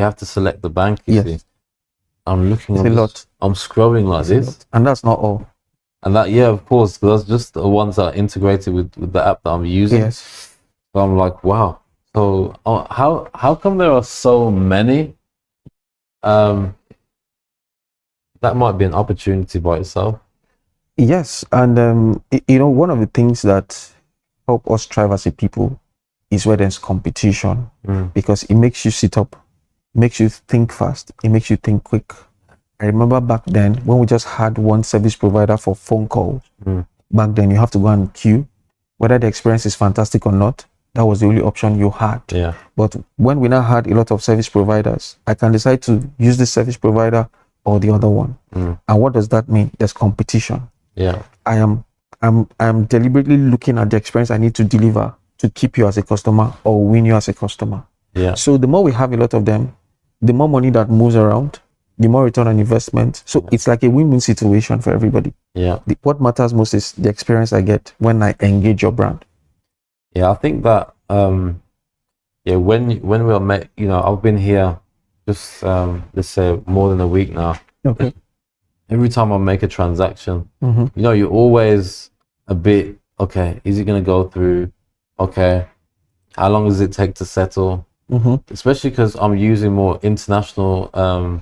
you have to select the bank, you Yes. see. I'm looking It's at a lot. I'm scrolling like It's a this. lot. And that's not all. And that, yeah, of course, that's just the ones that are integrated with the app that I'm using. Yes. So I'm like, wow. So how come there are so many? That might be an opportunity by itself. Yes. And you know, one of the things that help us thrive as a people is where there's competition, because it makes you sit up, makes you think fast, it makes you think quick. I remember back then when we just had one service provider for phone calls. Back then you have to go and queue, whether the experience is fantastic or not. That was the only option you had. Yeah. But when we now had a lot of service providers, I can decide to use this service provider or the other one. And what does that mean? There's competition. Yeah. I'm deliberately looking at the experience I need to deliver to keep you as a customer or win you as a customer. Yeah. So the more we have a lot of them, the more money that moves around, the more return on investment. So it's like a win-win situation for everybody. Yeah. What matters most is the experience I get when I engage your brand. Yeah, I think that yeah, when we are met, you know, I've been here just let's say more than a week now. Okay. Every time I make a transaction, you know, you're always a bit, okay, is it going to go through? Okay, how long does it take to settle? Especially because I'm using more international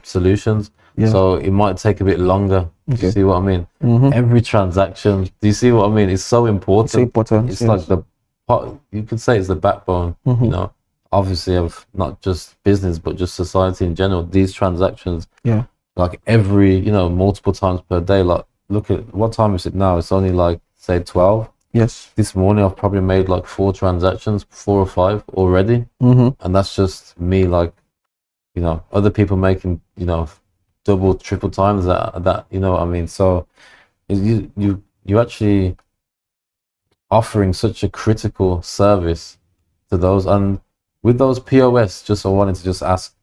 solutions, so it might take a bit longer. Do you see what I mean? Every transaction, do you see what I mean? It's so important. It's so important. It's like the part, you could say it's the backbone, you know, obviously of not just business, but just society in general. These transactions, like every, you know, multiple times per day. Like, look at what time is it now? It's only like, say, 12. Yes. This morning I've probably made like 4 transactions, 4 or 5 already. And that's just me, like, you know, other people making, you know, double, triple times that, you know what I mean? So you actually offering such a critical service to those. And with those POS, just I wanted to just ask,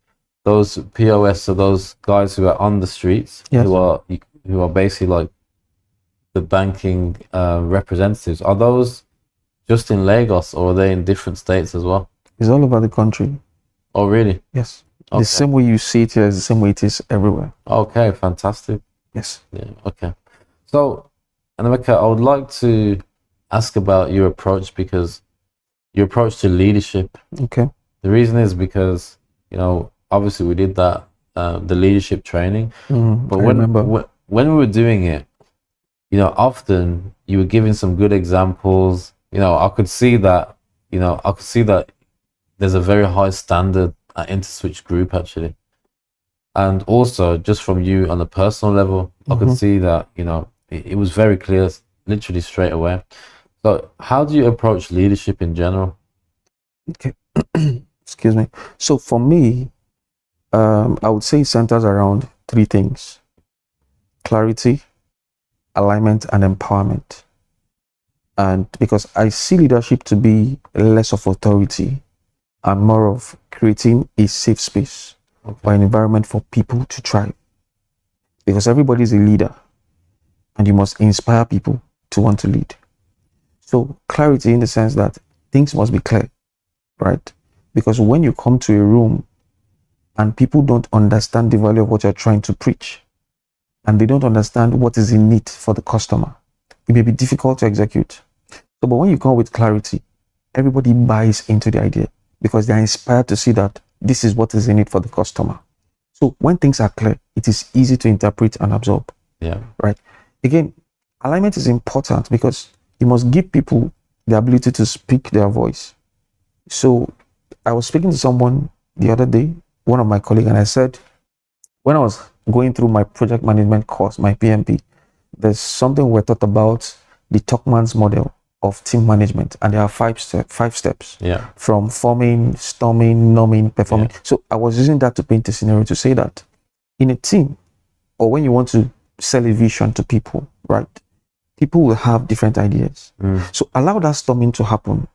those POS, so those guys who are on the streets, who are basically like the banking representatives, are those just in Lagos or are they in different states as well? It's all over the country. Oh, really? Yes. Okay. The same way you see it here is the same way it is everywhere. Okay, fantastic. Yes. Yeah. Okay. So, Nnaemeka, I would like to ask about your approach, because your approach to leadership. Okay. The reason is because, you know, obviously we did that the leadership training, but when we were doing it, you know, often you were giving some good examples. You know, I could see that there's a very high standard at InterSwitch Group actually, and also just from you on a personal level, I could see that, you know, it was very clear, literally straight away. So how do you approach leadership in general? Okay. Excuse me. So for me, I would say it centers around 3 things: clarity, alignment, and empowerment. And because I see leadership to be less of authority and more of creating a safe space or an environment for people to thrive. Because everybody is a leader and you must inspire people to want to lead. So clarity in the sense that things must be clear, right? Because when you come to a room and people don't understand the value of what you're trying to preach, and they don't understand what is in it for the customer, it may be difficult to execute. So, but when you come with clarity, everybody buys into the idea because they're inspired to see that this is what is in it for the customer. So when things are clear, it is easy to interpret and absorb. Yeah. Right. Again, alignment is important because you must give people the ability to speak their voice. So I was speaking to someone the other day, one of my colleagues, and I said, when I was going through my project management course, my PMP, there's something we're taught about the Tuckman's model of team management, and there are 5 steps. Yeah. From forming, storming, norming, performing. Yeah. So I was using that to paint a scenario to say that in a team, or when you want to sell a vision to people, right? People will have different ideas. So allow that storming to happen.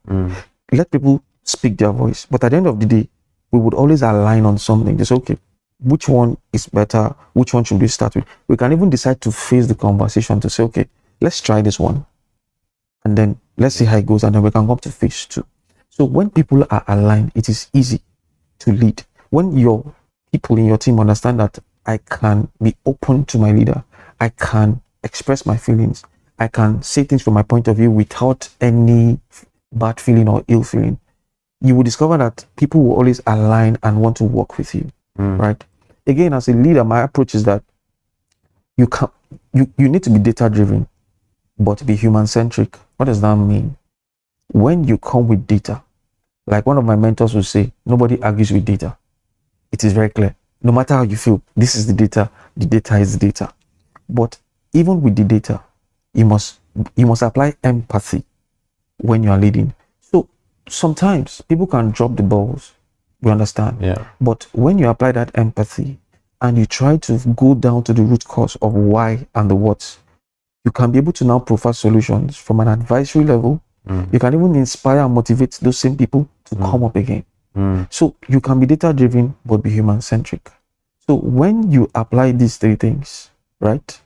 Let people speak their voice. But at the end of the day, we would always align on something. Just okay, which one is better? Which one should we start with? We can even decide to phase the conversation to say, okay, let's try this one. And then let's see how it goes. And then we can come to phase 2. So when people are aligned, it is easy to lead. When your people in your team understand that I can be open to my leader, I can express my feelings, I can say things from my point of view without any bad feeling or ill feeling, you will discover that people will always align and want to work with you, right? Again, as a leader, my approach is that you need to be data driven, but be human centric. What does that mean? When you come with data, like one of my mentors would say, nobody argues with data. It is very clear. No matter how you feel, this is the data is the data. But even with the data, you must apply empathy when you are leading. So sometimes people can drop the balls, we understand. Yeah. But when you apply that empathy and you try to go down to the root cause of why and the what, you can be able to now provide solutions from an advisory level. You can even inspire and motivate those same people to come up again. So you can be data driven but be human centric. So when you apply these three things, right?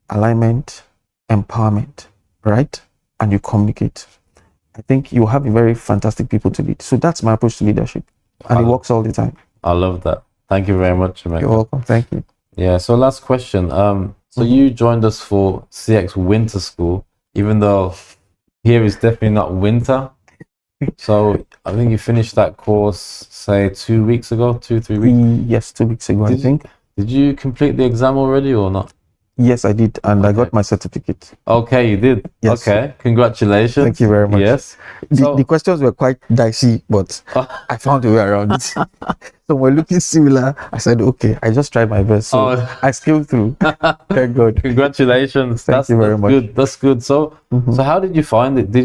Alignment, empowerment, right? And you communicate, I think you have a very fantastic people to lead. So that's my approach to leadership. And it works all the time. I love that. Thank you very much, Nnaemeka. You're welcome. Thank you. Yeah, so last question. So you joined us for CX Winter School, even though here is definitely not winter. So I think you finished that course, say 2 weeks ago, 2-3 weeks? Yes, 2 weeks ago, I think. Did you complete the exam already or not? Yes, I did. And I got my certificate. Okay, you did? Yes. Okay, congratulations. Thank you very much. Yes. The questions were quite dicey, but I found a way around it. So we're looking similar. I said, okay, I just tried my best. So I scaled through. Thank God. Congratulations. Thank you very much. Good. That's good. So, so how did you find it?